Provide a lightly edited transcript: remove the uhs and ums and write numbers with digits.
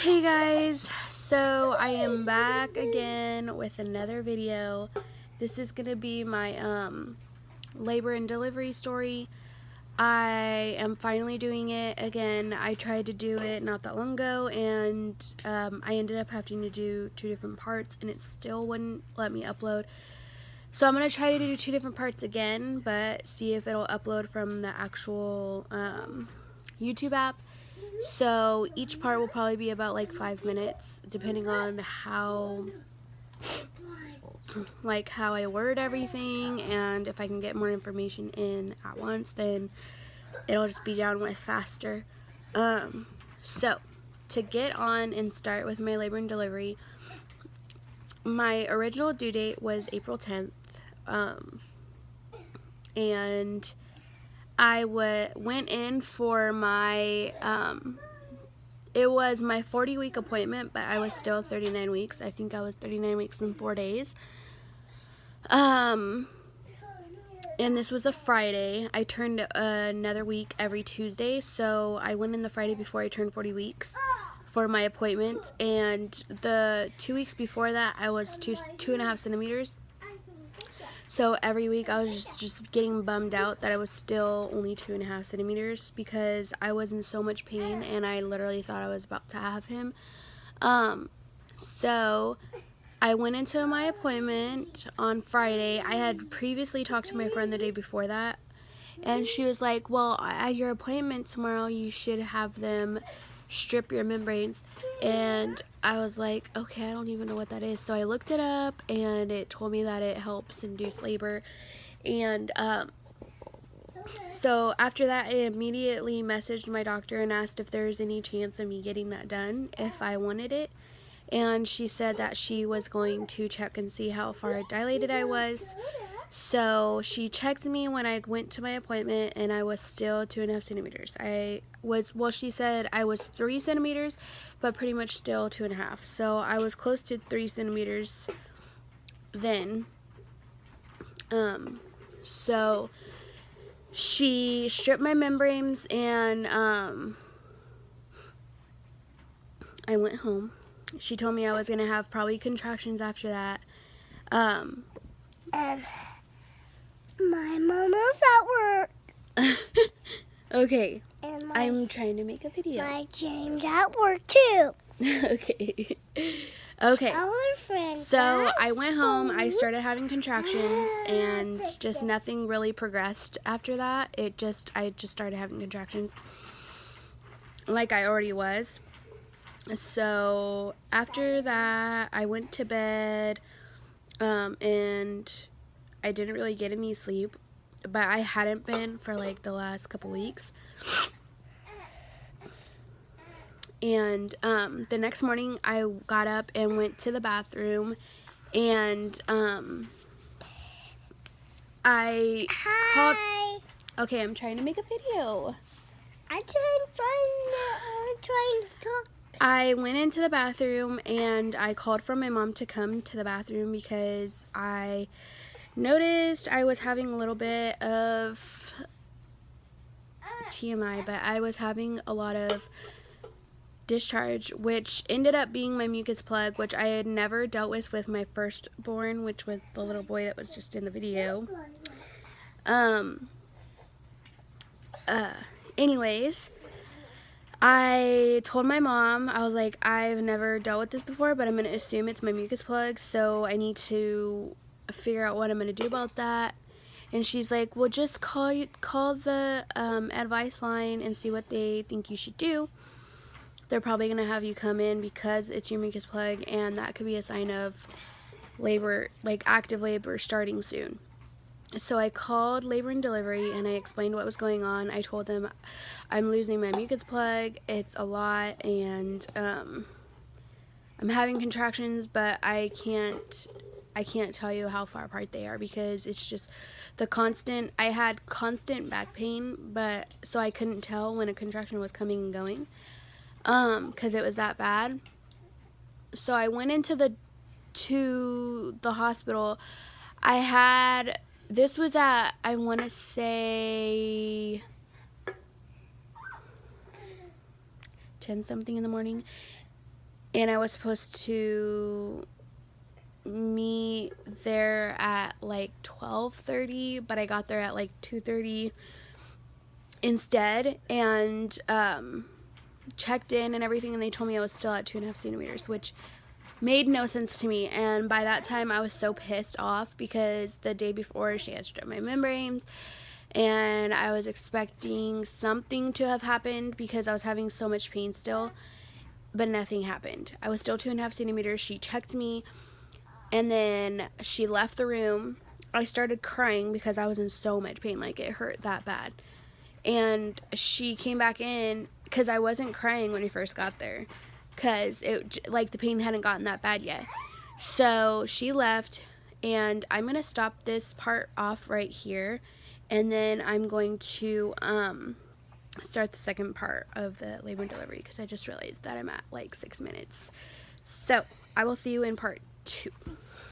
Hey guys, so I am back again with another video. This is gonna be my labor and delivery story. I am finally doing it again. I tried to do it not that long ago, and I ended up having to do 2 different parts, and it still wouldn't let me upload. So I'm gonna try to do 2 different parts again, but see if it'll upload from the actual YouTube app. So each part will probably be about like 5 minutes, depending on how I word everything, and if I can get more information in at once, then it'll just be down with faster. So to get on and start with my labor and delivery, my original due date was April 10th, and I went in for my it was my 40-week appointment, but I was still 39 weeks. I think I was 39 weeks and 4 days. And this was a Friday. I turned another week every Tuesday, so I went in the Friday before I turned 40 weeks for my appointment. And the 2 weeks before that, I was 2.5 centimeters. So every week I was just getting bummed out that I was still only 2.5 centimeters because I was in so much pain and I literally thought I was about to have him. So I went into my appointment on Friday. I had previously talked to my friend the day before that, and she was like, well, at your appointment tomorrow you should have them strip your membranes. And I was like, okay, I don't even know what that is. So I looked it up, and it told me that it helps induce labor. And so after that, I immediately messaged my doctor and asked if there's any chance of me getting that done if I wanted it. And she said that she was going to check and see how far dilated I was. So she checked me when I went to my appointment, and I was still 2.5 centimeters. She said I was 3 centimeters, but pretty much still 2.5. So I was close to 3 centimeters then. So she stripped my membranes, and I went home. She told me I was going to have probably contractions after that. And my mom is at work. Okay. I'm trying to make a video. My James at work too. Okay. So I went home, I started having contractions, and just nothing really progressed after that. I just started having contractions like I already was. So after that, I went to bed, and I didn't really get any sleep, but I hadn't been for like the last couple weeks. And the next morning I got up and went to the bathroom, and I called. Okay, I'm trying to make a video. I'm trying to talk. I went into the bathroom and I called for my mom to come to the bathroom because I noticed I was having a little bit of TMI, but I was having a lot of discharge, which ended up being my mucus plug, which I had never dealt with my firstborn, which was the little boy that was just in the video. Anyways, I told my mom, I was like, I've never dealt with this before, but I'm going to assume it's my mucus plug, so I need to figure out what I'm going to do about that. And she's like, well, just call the advice line and see what they think you should do. They're probably going to have you come in because it's your mucus plug, and that could be a sign of labor, like active labor starting soon. So I called labor and delivery, and I explained what was going on. I told them I'm losing my mucus plug, it's a lot, and I'm having contractions, but I can't tell you how far apart they are because it's just I had constant back pain, but so I couldn't tell when a contraction was coming and going because it was that bad. So I went into the hospital. This was at, I want to say 10 something in the morning, and I was supposed to meet there at like 12:30, but I got there at like 2:30 instead, and checked in and everything, and they told me I was still at 2.5 centimeters, which made no sense to me. And by that time I was so pissed off because the day before she had stripped my membranes, and I was expecting something to have happened because I was having so much pain still, but nothing happened. I was still 2.5 centimeters. She checked me, and then she left the room. I started crying because I was in so much pain, like it hurt that bad. And she came back in because I wasn't crying when I first got there because it, like, the pain hadn't gotten that bad yet. So she left, and I'm going to stop this part off right here, and then I'm going to start the second part of the labor and delivery because I just realized that I'm at like 6 minutes. So I will see you in part 2.